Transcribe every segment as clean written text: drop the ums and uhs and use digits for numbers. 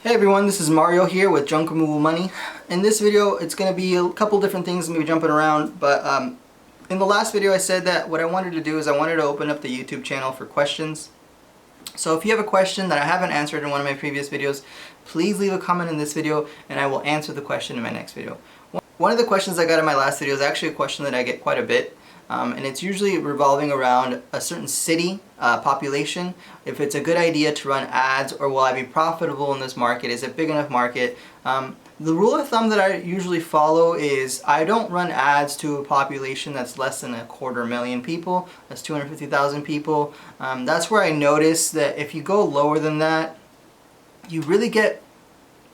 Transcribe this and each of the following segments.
Hey everyone, this is Mario here with Junk Removal Money. In this video, it's going to be a couple different things, maybe jumping around, but in the last video I said that what I wanted to do is I wanted to open up the YouTube channel for questions. So if you have a question that I haven't answered in one of my previous videos, please leave a comment in this video and I will answer the question in my next video. One of the questions I got in my last video is actually a question that I get quite a bit. And it's usually revolving around a certain city population. If it's a good idea to run ads, or will I be profitable in this market? Is it a big enough market? The rule of thumb that I usually follow is I don't run ads to a population that's less than 250,000 people. That's 250,000 people. That's where I notice that if you go lower than that, you really get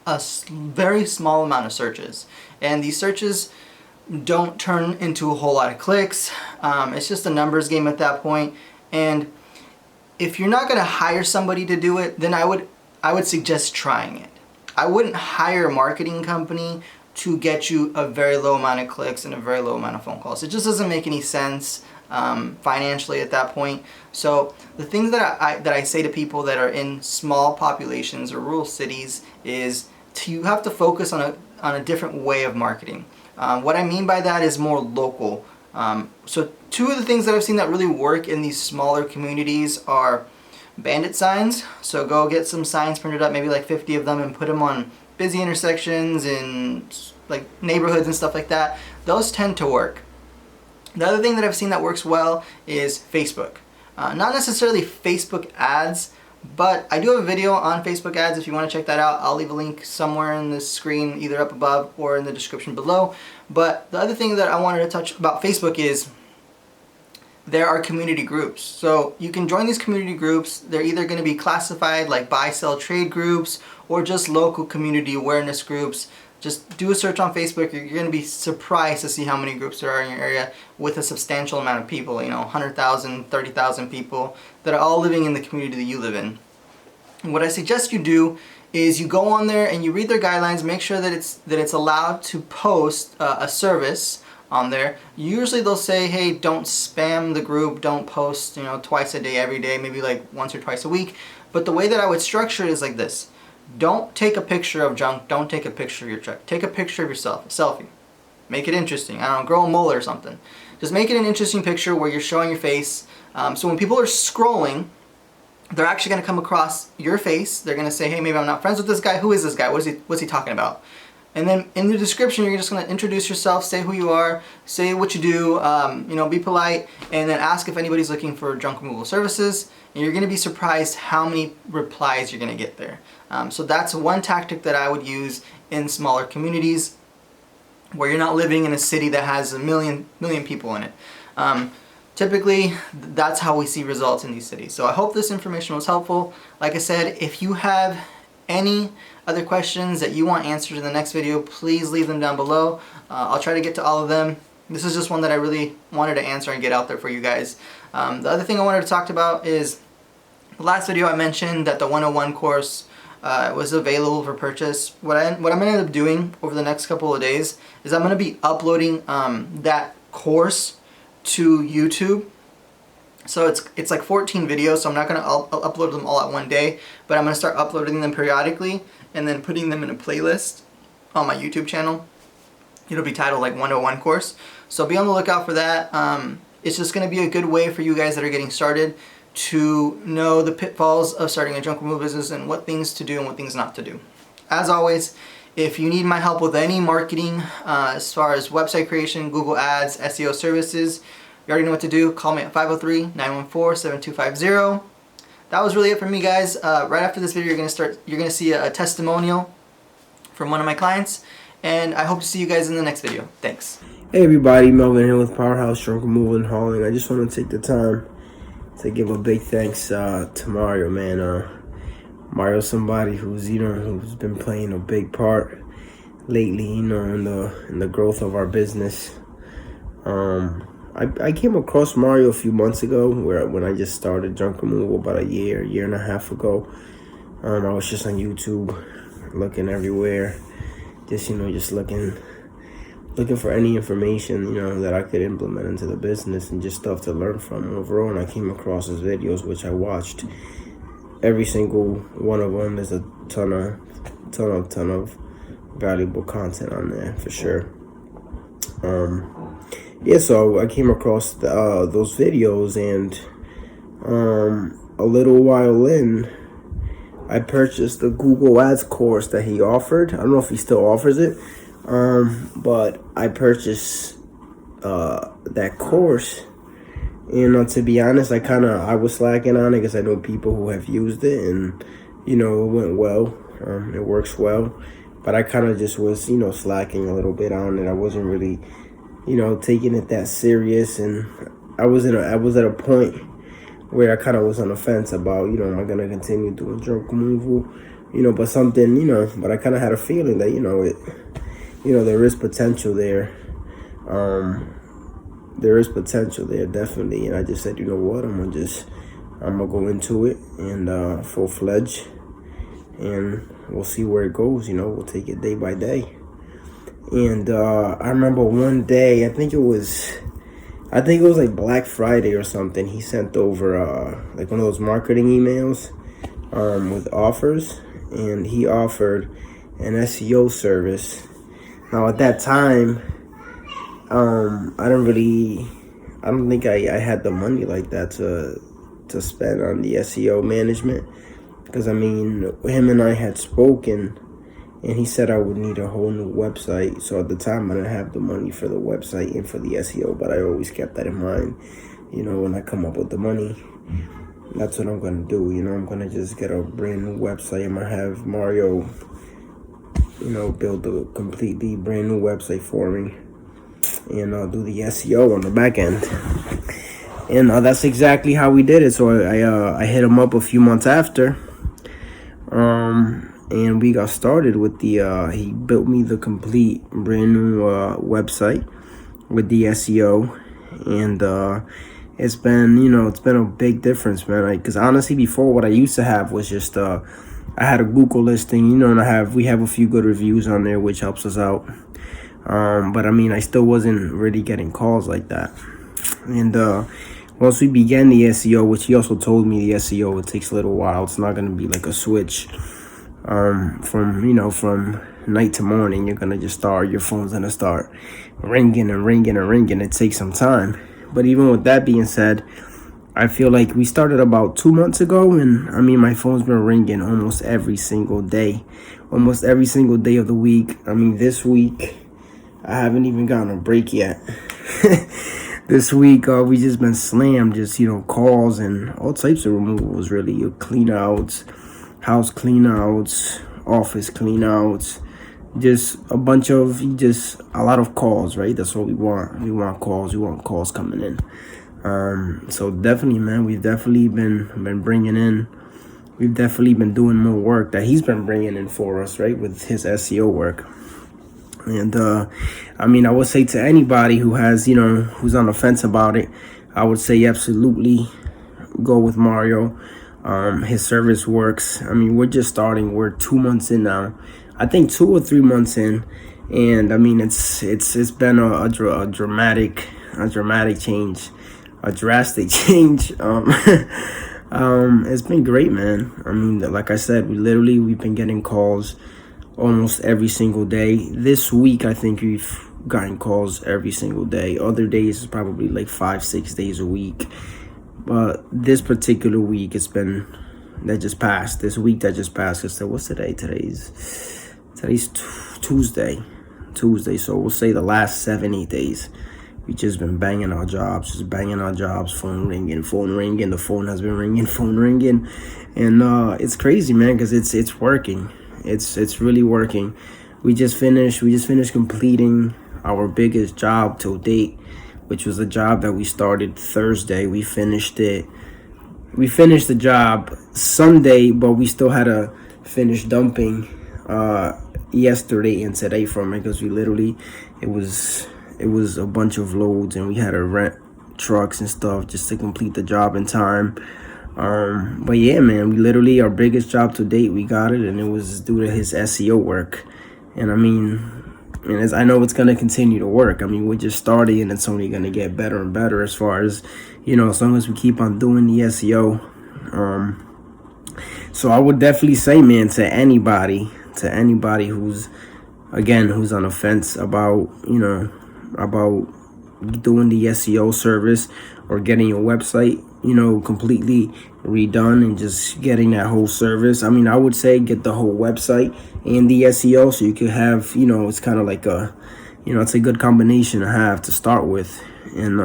a very small amount of searches. And these searches don't turn into a whole lot of clicks. It's just a numbers game at that point. And if you're not going to hire somebody to do it, then I would suggest trying it. I wouldn't hire a marketing company to get you a very low amount of clicks and a very low amount of phone calls. It just doesn't make any sense financially at that point. So the things that I say to people that are in small populations or rural cities is you have to focus on a different way of marketing. What I mean by that is more local. So two of the things that I've seen that really work in these smaller communities are bandit signs. So go get some signs printed up, maybe like 50 of them, and put them on busy intersections and like neighborhoods and stuff like that. Those tend to work. The other thing that I've seen that works well is Facebook. Not necessarily Facebook ads, but I do have a video on Facebook ads if you want to check that out. I'll leave a link somewhere in the screen, either up above or in the description below. But the other thing that I wanted to touch about Facebook is there are community groups. So you can join these community groups. They're either going to be classified like buy, sell, trade groups or just local community awareness groups. Just do a search on Facebook. You're going to be surprised to see how many groups there are in your area with a substantial amount of people, 100,000, 30,000 people that are all living in the community that you live in. And what I suggest you do is you go on there and you read their guidelines, make sure that it's allowed to post a service on there. Usually they'll say, hey, don't spam the group, don't post twice a day, every day, maybe like once or twice a week. But the way that I would structure it is like this. Don't take a picture of junk, don't take a picture of your truck. Take a picture of yourself, a selfie. Make it interesting. I don't know, grow a mole or something. Just make it an interesting picture where you're showing your face. So when people are scrolling, they're actually going to come across your face. They're going to say, hey, maybe I'm not friends with this guy. Who is this guy? What's he talking about? And then in the description, you're just going to introduce yourself, say who you are, say what you do, be polite, and then ask if anybody's looking for junk removal services. And you're going to be surprised how many replies you're going to get there. So that's one tactic that I would use in smaller communities where you're not living in a city that has a million people in it. Typically, that's how we see results in these cities. So I hope this information was helpful. Like I said, if you have any other questions that you want answered in the next video, please leave them down below. I'll try to get to all of them. This is just one that I really wanted to answer and get out there for you guys. The other thing I wanted to talk about is the last video I mentioned that the 101 course was available for purchase. What I'm going to end up doing over the next couple of days is I'm going to be uploading that course to YouTube. So it's like 14 videos, so I'm not going to upload them all at one day, but I'm going to start uploading them periodically and then putting them in a playlist on my YouTube channel. It'll be titled like 101 course. So be on the lookout for that. It's just going to be a good way for you guys that are getting started to know the pitfalls of starting a junk removal business and what things to do and what things not to do. As always, if you need my help with any marketing as far as website creation, Google Ads, SEO services, you already know what to do. Call me at 503-914-7250. That was really it for me, guys. Right after this video, you're gonna see a testimonial from one of my clients, and I hope to see you guys in the next video. Thanks. Hey everybody, Melvin here with Powerhouse Junk Removal and Hauling. I just want to take the time to give a big thanks to Mario, man. Mario's somebody who's who's been playing a big part lately, in the growth of our business. I came across Mario a few months ago when I just started junk removal about a year and a half ago. I was just on YouTube, looking everywhere, just looking for any information that I could implement into the business and just stuff to learn from overall. And I came across his videos, which I watched every single one of them. There's a ton of ton of valuable content on there for sure. Yeah, so I came across those videos, and a little while in, I purchased the Google Ads course that he offered. I don't know if he still offers it, but I purchased that course. And to be honest, I was slacking on it because I know people who have used it, and it went well. It works well, but I kind of just was slacking a little bit on it. I wasn't really taking it that serious, and I was at a point where I kind of was on the fence about am I gonna continue doing junk removal, but but I kind of had a feeling that there is potential there. There is potential there, definitely. And I just said, you know what, I'm gonna go into it and full-fledged, and we'll see where it goes. We'll take it day by day. And I remember one day, I think it was like Black Friday or something, he sent over like one of those marketing emails with offers, and he offered an SEO service. Now at that time, I don't think I had the money like that to spend on the SEO management, because him and I had spoken, and he said I would need a whole new website. So at the time, I didn't have the money for the website and for the SEO, but I always kept that in mind. When I come up with the money, that's what I'm gonna do. I'm gonna just get a brand new website. I'm gonna have Mario, build a completely brand new website for me, and do the SEO on the back end. And that's exactly how we did it. So I hit him up a few months after, and we got started with he built me the complete brand new website with the SEO, and it's been a big difference, man. Because honestly, before, what I used to have was just I had a Google listing, and we have a few good reviews on there, which helps us out. But I still wasn't really getting calls like that. And once we began the SEO, which he also told me the SEO, it takes a little while. It's not going to be like a switch from night to morning. You're going to just your phone's going to start ringing and ringing and ringing. It takes some time. But even with that being said, I feel like we started about 2 months ago, and my phone's been ringing almost every single day of the week. This week, I haven't even gotten a break yet. This week, we just been slammed, just, calls and all types of removals, really. Your clean outs, house clean outs, office clean outs, just a lot of calls, right? That's what we want. We want calls coming in. So definitely, man, we've definitely been bringing in, we've definitely been doing more work that he's been bringing in for us, right? With his SEO work. And I would say to anybody who has, who's on the fence about it, I would say absolutely go with Mario. His service works. We're just starting. We're 2 months in now. I think 2 or 3 months in, and it's been a dramatic change, a drastic change. It's been great, man. Like I said, we've been getting calls almost every single day. This week, I think we've gotten calls every single day. Other days, it's probably like 5-6 days a week. But this particular week, this week that just passed. So what's today? Today's Tuesday. So we'll say the last 7-8 days, we've just been banging our jobs, phone ringing. The phone has been ringing, phone ringing. And it's crazy, man, because it's working. It's really working. We just finished completing our biggest job to date, which was a job that we started Thursday. We finished the job Sunday, but we still had to finish dumping yesterday and today from it, because it was a bunch of loads, and we had to rent trucks and stuff just to complete the job in time. But yeah, man, our biggest job to date, we got it, and it was due to his SEO work. And as I know it's going to continue to work. We're just starting, and it's only going to get better and better as far as, as long as we keep on doing the SEO. So I would definitely say, man, to anybody to anybody who's on the fence about, about doing the SEO service or getting your website, completely redone and just getting that whole service. I mean, I would say get the whole website and the SEO so you could have, it's kind of like it's a good combination to have to start with. And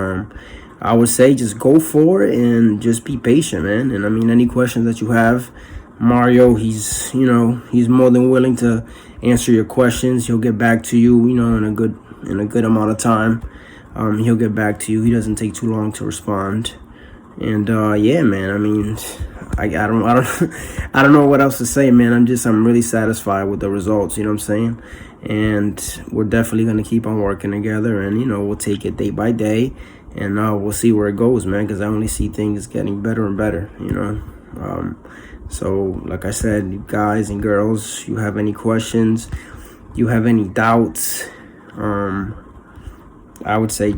I would say just go for it and just be patient, man. And I mean, any questions that you have, Mario, he's more than willing to answer your questions. He'll get back to you, in a good amount of time. He'll get back to you. He doesn't take too long to respond. And yeah, man. I mean, I don't know what else to say, man. I'm really satisfied with the results. You know what I'm saying? And we're definitely gonna keep on working together, and we'll take it day by day, and we'll see where it goes, man. Because I only see things getting better and better. So like I said, you guys and girls, you have any questions, you have any doubts, I would say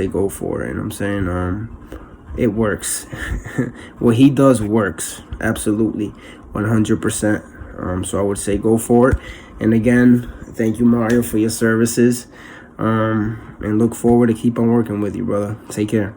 go for it. You know what I'm saying? It works. What he does works. Absolutely. 100%. So I would say go for it. And again, thank you, Mario, for your services. And look forward to keep on working with you, brother. Take care.